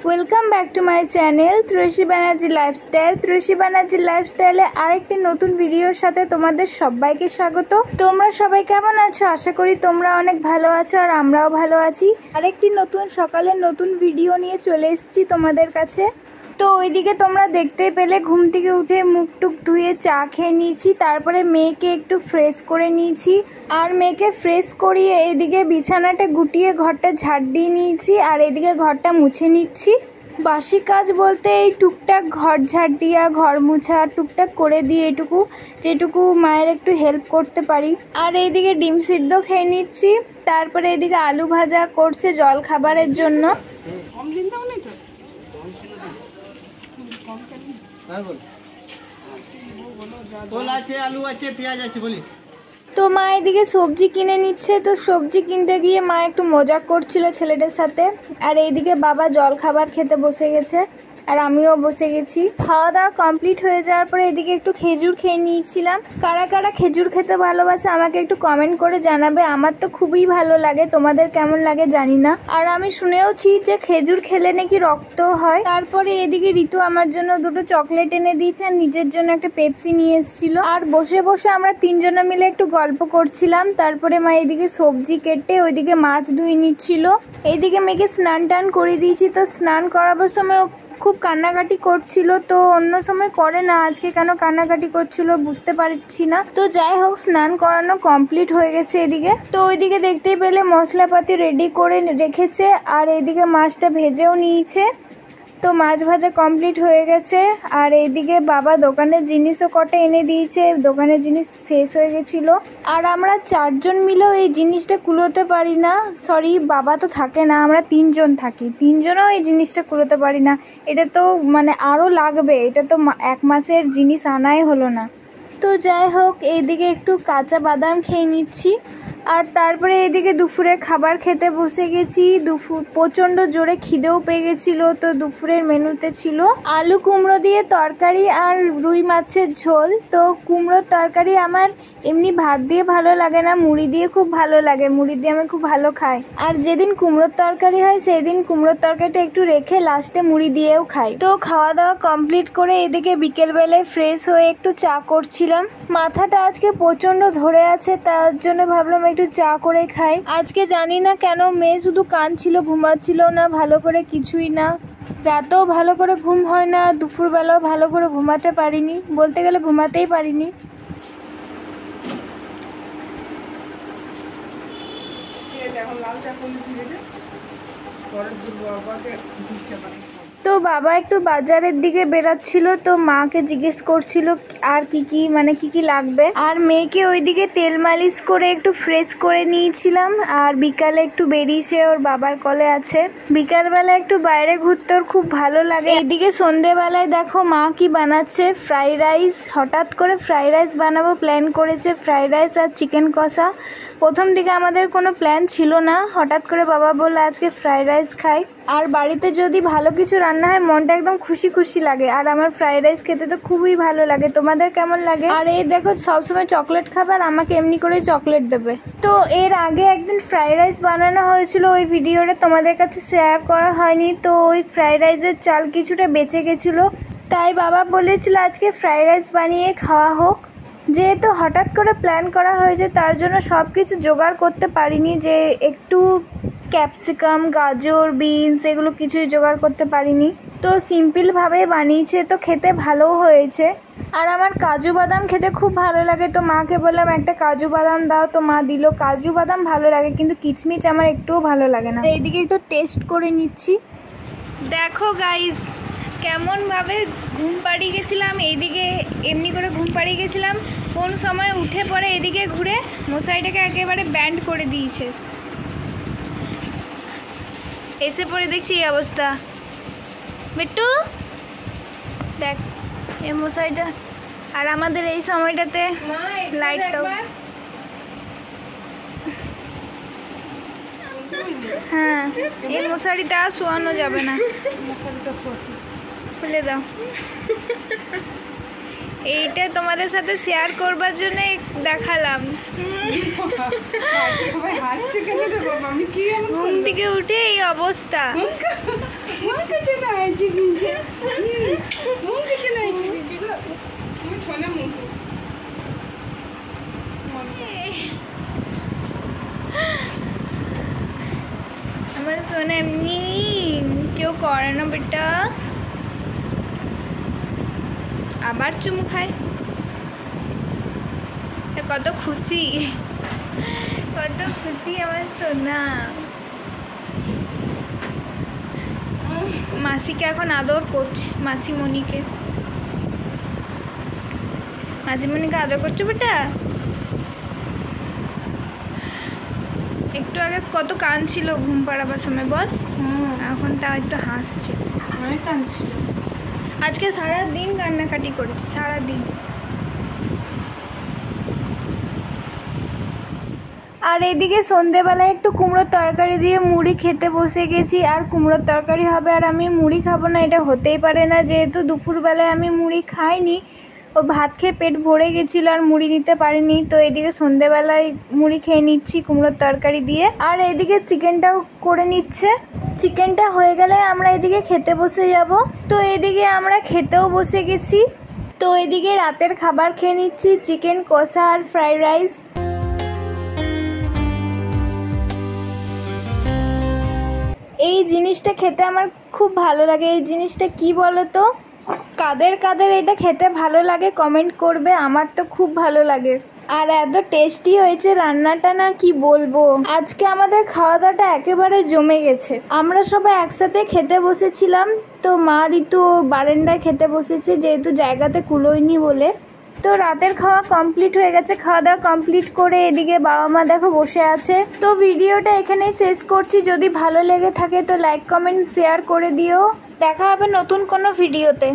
Welcome back to my channel Troyosi Banerjee lifestyle. Troyosi Banerjee লাইফস্টাইলে আরেকটি নতুন ভিডিওর সাথে তোমাদের সবাইকে স্বাগত। তোমরা সবাই কেমন আছো? আশা করি তোমরা অনেক ভালো আছো আর আমরাও ভালো আছি। আরেকটি নতুন সকালের নতুন ভিডিও নিয়ে চলে এসেছি তোমাদের কাছে। তো ওইদিকে তোমরা দেখতেই পেলে ঘুম থেকে উঠে মুখ টুক ধুয়ে চা খেয়ে নিয়েছি, তারপরে মেয়েকে একটু ফ্রেশ করে নিয়েছি আর মেয়েকে ফ্রেশ করিয়ে এদিকে বিছানাটা গুটিয়ে ঘরটা ঝাড় দিয়ে নিয়েছি আর এদিকে ঘরটা মুছে নিচ্ছি। বাসি কাজ বলতে এই টুকটাক ঘর ঝাড় দিয়া ঘর মুছা টুকটাক করে দিয়ে এটুকু যেটুকু মায়ের একটু হেল্প করতে পারি। আর এইদিকে ডিম সিদ্ধ খেয়ে নিচ্ছি, তারপরে এদিকে আলু ভাজা করছে জল খাবারের জন্য। তো মা এদিকে সবজি কিনে নিচ্ছে, তো সবজি কিনতে গিয়ে মা একটু মজা করছিল ছেলেটার সাথে। আর এইদিকে বাবা জল খাবার খেতে বসে গেছে আর আমিও বসে গেছি। খাওয়া দাওয়া কমপ্লিট হয়ে যাওয়ার পরে এদিকে একটু খেজুর খেয়ে নিয়েছিলাম। কারা কারা খেজুর খেতে ভালোবাসে আমাকে একটু কমেন্ট করে জানাবে। আমার তো খুবই ভালো লাগে, তোমাদের কেমন লাগে জানি না। আর আমি শুনেওছি যে খেজুর খেলে নাকি রক্ত হয়। তারপরে এদিকে ঋতু আমার জন্য দুটো চকলেট এনে দিয়েছে আর নিজের জন্য একটা পেপসি নিয়ে এসেছিল। আর বসে বসে আমরা তিনজনে মিলে একটু গল্প করছিলাম। তারপরে মা এদিকে সবজি কেটে ওইদিকে মাছ ধুয়ে নিচ্ছিল। এইদিকে মেয়েকে স্নান টান করে দিয়েছি। তো স্নান করাবার সময় খুব কান্নাকাটি করছিল, তো অন্য সময় করে না, আজকে কেন কান্নাকাটি করছিল বুঝতে পারছি না। তো যাই হোক, স্নান করানো কমপ্লিট হয়ে গেছে এদিকে। তো ওইদিকে দেখতেই পেলে মশলাপাতি রেডি করে রেখেছে আর এইদিকে মাছটা ভেজেও নিয়েছে। তো মাছ ভাজা কমপ্লিট হয়ে গেছে। আর এইদিকে বাবা দোকানের জিনিসও কটা এনে দিয়েছে, দোকানের জিনিস শেষ হয়ে গেছিলো। আর আমরা চারজন মিলেও এই জিনিসটা কুলোতে পারি না। সরি, বাবা তো থাকে না, আমরা তিনজন থাকি, তিনজনও এই জিনিসটা কুলোতে পারি না। এটা তো মানে আরও লাগবে, এটা তো এক মাসের জিনিস আনাই হলো না। তো যাই হোক, এইদিকে একটু কাঁচা বাদাম খেয়ে নিচ্ছি। আর তারপরে এদিকে দুপুরে খাবার খেতে বসে গেছি। দুপুর প্রচণ্ড জোরে খিদেও পেয়ে গেছিলো। তো দুপুরের মেনুতে ছিল আলু কুমড়ো দিয়ে তরকারি আর রুই মাছের ঝোল। তো কুমড়োর তরকারি আমার এমনি ভাত দিয়ে ভালো লাগে না, মুড়ি দিয়ে খুব ভালো লাগে, মুড়ি দিয়ে আমি খুব ভালো খাই। আর যেদিন কুমড়োর তরকারি হয় সেই দিন কুমড়োর তরকারিটা একটু রেখে লাস্টে মুড়ি দিয়েও খাই। তো খাওয়া দাওয়া কমপ্লিট করে এদিকে বিকেলবেলায় ফ্রেশ হয়ে একটু চা করছিলাম। মাথাটা আজকে প্রচণ্ড ধরে আছে, তার জন্য ভাবলাম একটু চা করে খাই। আজকে জানি না কেন মেয়ে শুধু কাঁদছিল, ঘুমাচ্ছিল না ভালো করে, কিছুই না। রাতেও ভালো করে ঘুম হয় না, দুপুরবেলাও ভালো করে ঘুমাতে পারিনি, বলতে গেলে ঘুমাতেই পারিনি। তো বাবা একটু বাজারের দিকে বেরাচ্ছিল, তো মাকে জিজ্ঞেস করছিল আর কি কি লাগবে। আর মেয়েকে ওইদিকে তেল মালিশ করে একটু ফ্রেশ করে নিয়েছিলাম। আর বিকালে একটু বেরিয়েছে, ওর বাবার কলে আছে। বিকালবেলা একটু বাইরে ঘুরতে ওর খুব ভালো লাগে। এইদিকে সন্ধেবেলায় দেখো মা কি বানাচ্ছে, ফ্রাইড রাইস। হঠাৎ করে ফ্রাইড রাইস বানাবো প্ল্যান করেছে, ফ্রাইড রাইস আর চিকেন কষা। প্রথম দিকে আমাদের কোনো প্ল্যান ছিল না, হঠাৎ করে বাবা বললো আজকে ফ্রাইড রাইস খাই। আর বাড়িতে যদি ভালো কিছু রান্না হয় মনটা একদম খুশি খুশি লাগে। আর আমার ফ্রাইড রাইস খেতে তো খুবই ভালো লাগে, তোমাদের কেমন লাগে? আর এই দেখো সবসময় চকলেট খাবার, আমাকে এমনি করে চকলেট দেবে। তো এর আগে একদিন ফ্রাইড রাইস বানানো হয়েছিল, ওই ভিডিওটা তোমাদের কাছে শেয়ার করা হয়নি। তো ওই ফ্রাইড রাইসের চাল কিছুটা বেঁচে গেছিলো, তাই বাবা বলেছিল আজকে ফ্রাইড রাইস বানিয়ে খাওয়া হোক। যেহেতু হঠাৎ করে প্ল্যান করা হয়েছে তার জন্য সব কিছু জোগাড় করতে পারিনি, যে একটু ক্যাপসিকাম, গাজর, বিনস এগুলো কিছুই জোগাড় করতে পারিনি। তো সিম্পলভাবে বানিয়েছে, তো খেতে ভালোও হয়েছে। আর আমার কাজু বাদাম খেতে খুব ভালো লাগে, তো মাকে বললাম একটা কাজু বাদাম দাও, তো মা দিল। কাজু বাদাম ভালো লাগে কিন্তু কিচমিচ আমার একটুও ভালো লাগে না। এইদিকে একটু টেস্ট করে নিচ্ছি। দেখো গাইস কেমনভাবে ঘুম পাড়িয়ে গেছিলাম, এইদিকে এমনি করে ঘুম পাড়িয়ে গেছিলাম, কোন সময় উঠে পড়ে এদিকে ঘুরে মশারিটাকে একেবারে ব্যান্ড করে দিয়েছে। এসে পড়ে দেখছি এই অবস্থা। বিট্টু দেখ এই মশারিটা, আর আমাদের এই সময়টাতে লাইটটাও, হ্যাঁ এই মশারিটা শোয়ানো যাবে না, খুলে দাও। এইটা তোমাদের সাথে শেয়ার করবার জন্য দেখালাম। ঘুম থেকে উঠে এই অবস্থা। করে না বেটা, আবার চুমু খায়। কত খুশি, কত খুশি আমার সোনা। মাসিকে এখন আদর করছে, মাসিমণিকে আদর করছো বেটা। একটু আগে কত কাঁদছিল ঘুম পাড়াবার সময় বল, এখন তাও একটু হাসছে। অনেক কাঁদছিল আজকে সারাদিন কান্নাকাটি করেছে, সারাদিন। আর এদিকে সন্ধেবেলায় একটু কুমড়োর তরকারি দিয়ে মুড়ি খেতে বসে গেছি। আর কুমড়োর তরকারি হবে আর আমি মুড়ি খাবো না, এটা হতেই পারে না। যেহেতু দুপুরবেলায় আমি মুড়ি খাইনি, ও ভাত খেয়ে পেট ভরে গেছিলো আর মুড়ি নিতে পারিনি। তো এদিকে সন্ধেবেলায় মুড়ি খেয়ে নিচ্ছি কুমড়োর তরকারি দিয়ে। আর এদিকে চিকেনটাও করে নিচ্ছে। চিকেনটা হয়ে গেলে আমরা এদিকে খেতে বসে যাব। তো এদিকে আমরা খেতেও বসে গেছি। তো এদিকে রাতের খাবার খেয়ে নিচ্ছি, চিকেন কষা আর ফ্রাইড রাইস। এই জিনিসটা খেতে আমার খুব ভালো লাগে। এই জিনিসটা কি বলো তো, কাদের কাদের এটা খেতে ভালো লাগে কমেন্ট করবে। আমার তো খুব ভালো লাগে। আর এত টেস্টি হয়েছে রান্নাটা, না কি বলবো। আজকে আমাদের খাওয়া দাওয়াটা একেবারে জমে গেছে। আমরা সবাই একসাথে খেতে বসেছিলাম। তো মা ঋতু বারান্দায় খেতে বসেছে, যেহেতু জায়গাতে কুলোয়নি বলে। তো রাতের খাওয়া কমপ্লিট হয়ে গেছে। খাওয়া দাওয়া কমপ্লিট করে এদিকে বাবা মা দেখো বসে আছে। তো ভিডিওটা এখানেই শেষ করছি। যদি ভালো লেগে থাকে তো লাইক কমেন্ট শেয়ার করে দিও। দেখা হবে নতুন কোনো ভিডিওতে।